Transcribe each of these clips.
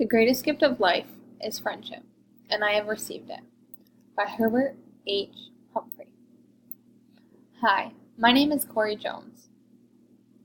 The greatest gift of life is friendship, and I have received it. By Herbert H. Humphrey. Hi, my name is Corey Jones,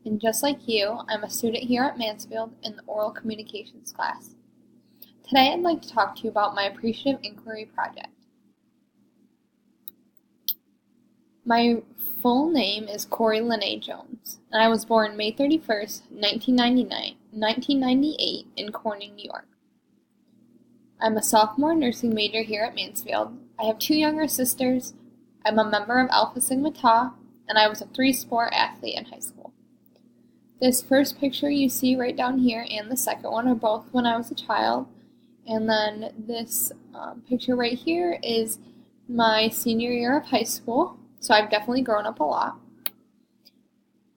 and just like you, I'm a student here at Mansfield in the Oral Communications class. Today I'd like to talk to you about my Appreciative Inquiry project. My full name is Corey Lene Jones, and I was born May 31st, 1998 in Corning, New York. I'm a sophomore nursing major here at Mansfield. I have two younger sisters. I'm a member of Alpha Sigma Tau, and I was a 3-sport athlete in high school. This first picture you see right down here and the second one are both when I was a child, and then this picture right here is my senior year of high school. So I've definitely grown up a lot.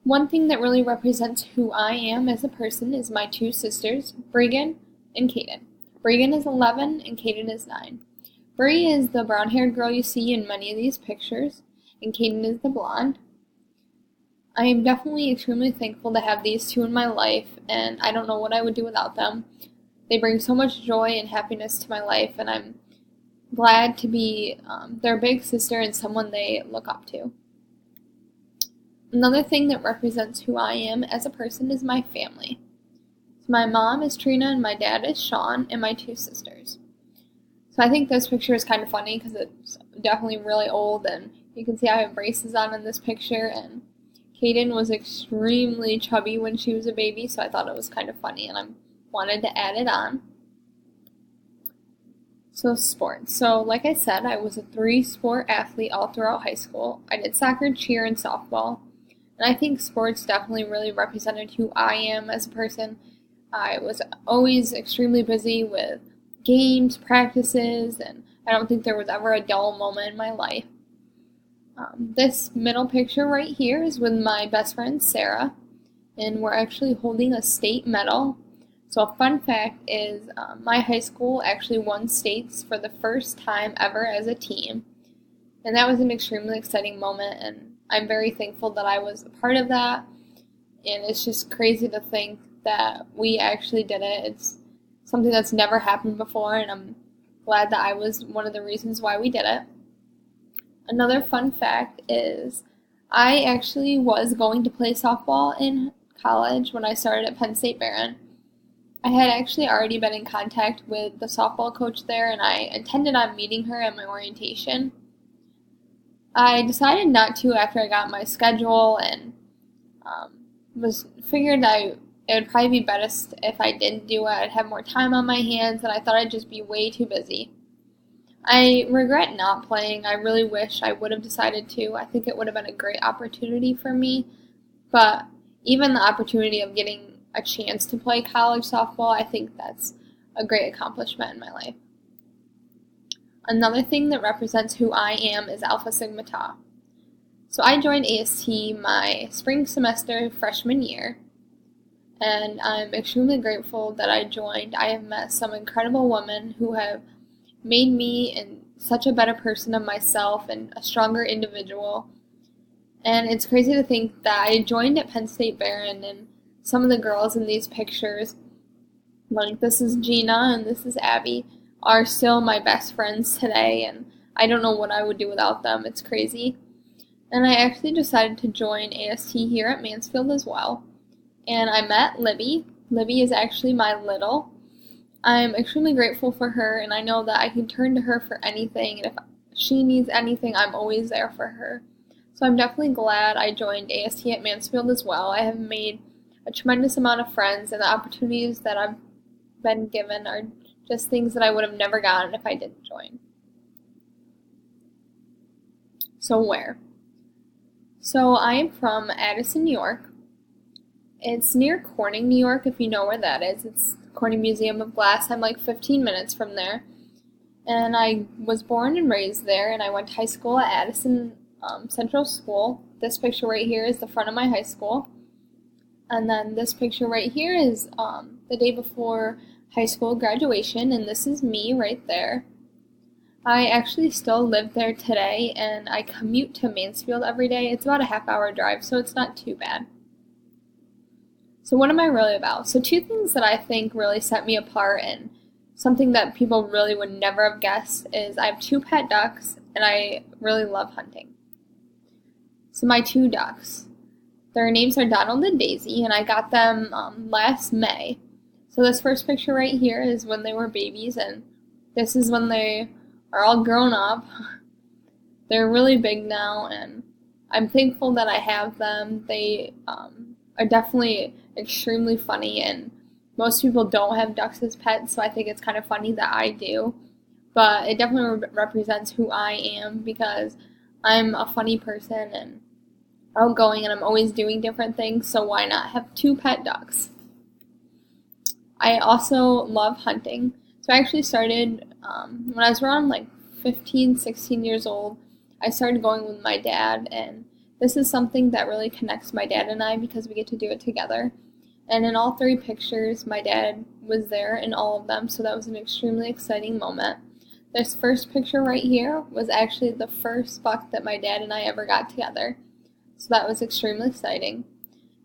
One thing that really represents who I am as a person is my two sisters, Bregan and Kaden. Bregan is 11 and Kaden is 9. Bree is the brown-haired girl you see in many of these pictures, and Kaden is the blonde. I am definitely extremely thankful to have these two in my life, and I don't know what I would do without them. They bring so much joy and happiness to my life, and I'm glad to be their big sister and someone they look up to. Another thing that represents who I am as a person is my family. So my mom is Trina and my dad is Sean and my two sisters. So I think this picture is kind of funny because it's definitely really old, and you can see I have braces on in this picture, and Kaden was extremely chubby when she was a baby, so I thought it was kind of funny and I wanted to add it on. So sports. So like I said, I was a 3-sport athlete all throughout high school. I did soccer, cheer, and softball. And I think sports definitely really represented who I am as a person. I was always extremely busy with games, practices, and I don't think there was ever a dull moment in my life. This middle picture right here is with my best friend Sarah, and we're actually holding a state medal. So a fun fact is my high school actually won states for the first time ever as a team. And that was an extremely exciting moment, and I'm very thankful that I was a part of that. And it's just crazy to think that we actually did it. It's something that's never happened before, and I'm glad that I was one of the reasons why we did it. Another fun fact is I actually was going to play softball in college when I started at Penn State Barron. I had actually already been in contact with the softball coach there, and I intended on meeting her at my orientation. I decided not to after I got my schedule, and figured it would probably be best if I didn't do it. I'd have more time on my hands, and I thought I'd just be way too busy. I regret not playing. I really wish I would have decided to. I think it would have been a great opportunity for me, but even the opportunity of getting a chance to play college softball, I think that's a great accomplishment in my life. Another thing that represents who I am is Alpha Sigma Tau. So I joined AST my spring semester freshman year, and I'm extremely grateful that I joined. I have met some incredible women who have made me such a better person of myself and a stronger individual. And it's crazy to think that I joined at Penn State Barron, and some of the girls in these pictures, like this is Gina and this is Abby, are still my best friends today, and I don't know what I would do without them. It's crazy. And I actually decided to join AST here at Mansfield as well. And I met Libby. Libby is actually my little. I'm extremely grateful for her, and I know that I can turn to her for anything, and if she needs anything, I'm always there for her. So I'm definitely glad I joined AST at Mansfield as well. I have made a tremendous amount of friends, and the opportunities that I've been given are just things that I would have never gotten if I didn't join. So where? So I am from Addison, New York. It's near Corning, New York, if you know where that is. It's Corning Museum of Glass. I'm like 15 minutes from there. And I was born and raised there, and I went to high school at Addison Central School. This picture right here is the front of my high school. And then this picture right here is the day before high school graduation, and this is me right there. I actually still live there today, and I commute to Mansfield every day. It's about a half-hour drive, so it's not too bad. So what am I really about? So two things that I think really set me apart and something that people really would never have guessed is I have two pet ducks and I really love hunting. So my two ducks, their names are Donald and Daisy, and I got them last May. So this first picture right here is when they were babies, and this is when they are all grown up. They're really big now, and I'm thankful that I have them. They are definitely extremely funny, and most people don't have ducks as pets, so I think it's kind of funny that I do. But it definitely represents who I am because I'm a funny person and outgoing, and I'm always doing different things, so why not have two pet ducks? I also love hunting. So I actually started when I was around like 15, 16 years old. I started going with my dad, and this is something that really connects my dad and I because we get to do it together. And in all three pictures, my dad was there in all of them, so that was an extremely exciting moment. This first picture right here was actually the first buck that my dad and I ever got together, so that was extremely exciting.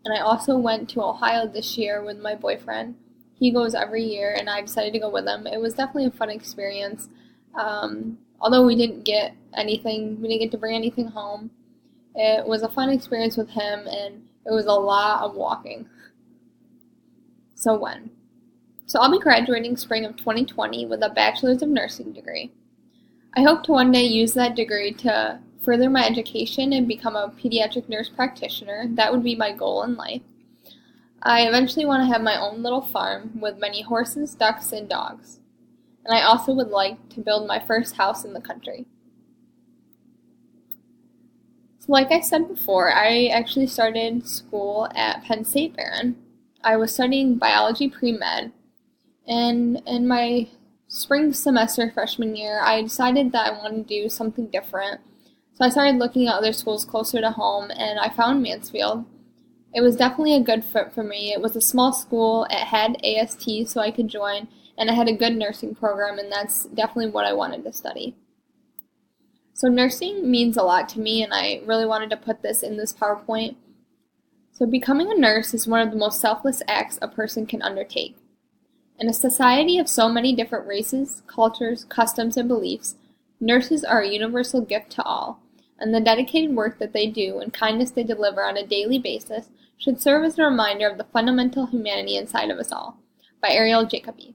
And I also went to Ohio this year with my boyfriend. He goes every year, and I decided to go with him. It was definitely a fun experience. Although we didn't get anything, we didn't get to bring anything home. It was a fun experience with him, and it was a lot of walking. So when? So I'll be graduating spring of 2020 with a bachelor's of nursing degree. I hope to one day use that degree to further my education and become a pediatric nurse practitioner. That would be my goal in life. I eventually want to have my own little farm with many horses, ducks, and dogs. And I also would like to build my first house in the country. So like I said before, I actually started school at Penn State Barron. I was studying biology pre-med, and in my spring semester freshman year, I decided that I wanted to do something different. So I started looking at other schools closer to home, and I found Mansfield. It was definitely a good fit for me. It was a small school, it had AST so I could join, and it had a good nursing program, and that's definitely what I wanted to study. So nursing means a lot to me, and I really wanted to put this in this PowerPoint. So becoming a nurse is one of the most selfless acts a person can undertake. In a society of so many different races, cultures, customs, and beliefs, nurses are a universal gift to all, and the dedicated work that they do and kindness they deliver on a daily basis should serve as a reminder of the fundamental humanity inside of us all, by Ariel Jacobi.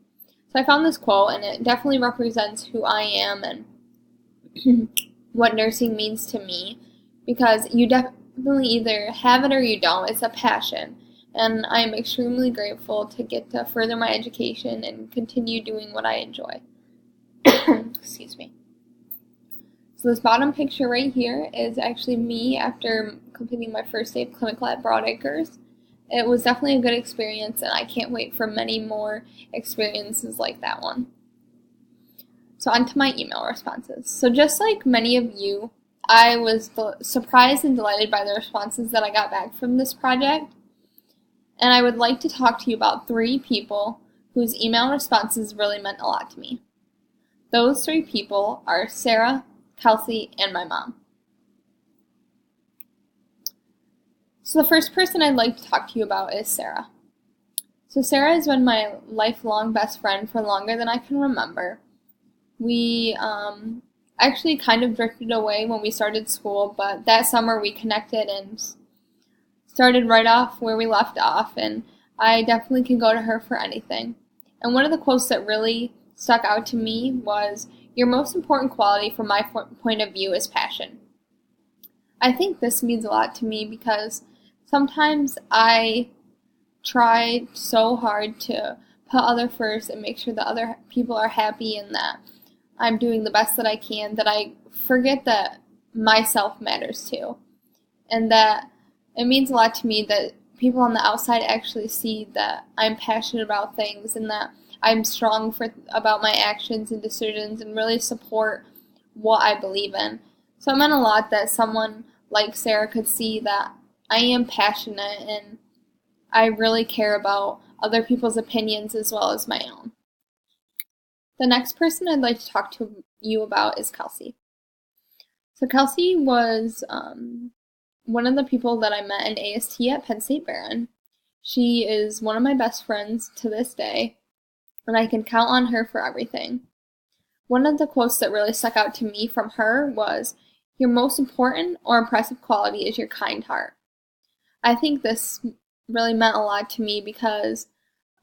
So I found this quote, and it definitely represents who I am and what nursing means to me, because you definitely either have it or you don't. It's a passion, and I am extremely grateful to get to further my education and continue doing what I enjoy. Excuse me. So this bottom picture right here is actually me after completing my first day of clinical at Broadacres. It was definitely a good experience, and I can't wait for many more experiences like that one. So on to my email responses. So just like many of you, I was surprised and delighted by the responses that I got back from this project. And I would like to talk to you about 3 people whose email responses really meant a lot to me. Those 3 people are Sarah, Kelsey, and my mom. So the first person I'd like to talk to you about is Sarah. So Sarah has been my lifelong best friend for longer than I can remember. We actually kind of drifted away when we started school, but that summer we connected and started right off where we left off, and I definitely can go to her for anything. And one of the quotes that really stuck out to me was, "Your most important quality from my point of view is passion." I think this means a lot to me because sometimes I try so hard to put other first and make sure that other people are happy and that I'm doing the best that I can, that I forget that myself matters too. And that it means a lot to me that people on the outside actually see that I'm passionate about things and that I'm strong about my actions and decisions and really support what I believe in. So it meant a lot that someone like Sarah could see that I am passionate and I really care about other people's opinions as well as my own. The next person I'd like to talk to you about is Kelsey. So Kelsey was one of the people that I met in AST at Penn State Barron. She is one of my best friends to this day, and I can count on her for everything. One of the quotes that really stuck out to me from her was, "Your most important or impressive quality is your kind heart." I think this really meant a lot to me because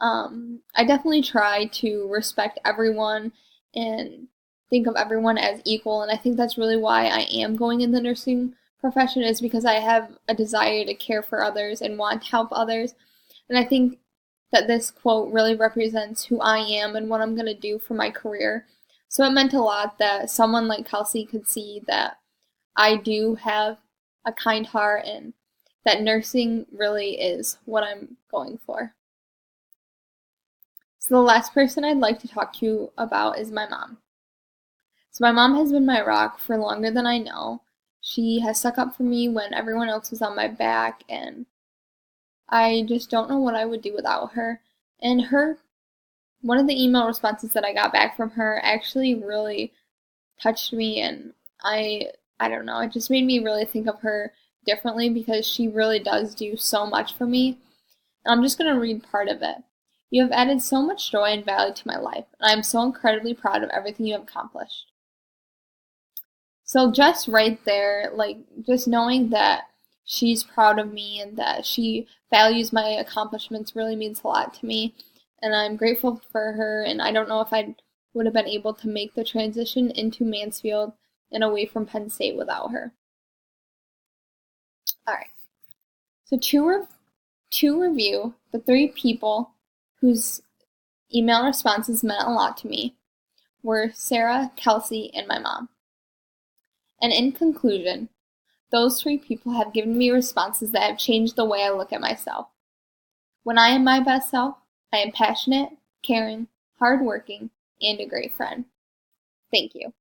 I definitely try to respect everyone and think of everyone as equal, and I think that's really why I am going in the nursing profession, is because I have a desire to care for others and want to help others. And I think that this quote really represents who I am and what I'm going to do for my career. So it meant a lot that someone like Kelsey could see that I do have a kind heart and that nursing really is what I'm going for. So the last person I'd like to talk to you about is my mom. So my mom has been my rock for longer than I know. She has stuck up for me when everyone else was on my back, and I just don't know what I would do without her. And one of the email responses that I got back from her actually really touched me, and I don't know, it just made me really think of her differently because she really does do so much for me. And I'm just going to read part of it. "You have added so much joy and value to my life, and I am so incredibly proud of everything you have accomplished." So just right there, just knowing that she's proud of me and that she values my accomplishments really means a lot to me. And I'm grateful for her, and I don't know if I would have been able to make the transition into Mansfield and away from Penn State without her. All right. So to review, the three people whose email responses meant a lot to me were Sarah, Kelsey, and my mom. And in conclusion, those three people have given me responses that have changed the way I look at myself. When I am my best self, I am passionate, caring, hardworking, and a great friend. Thank you.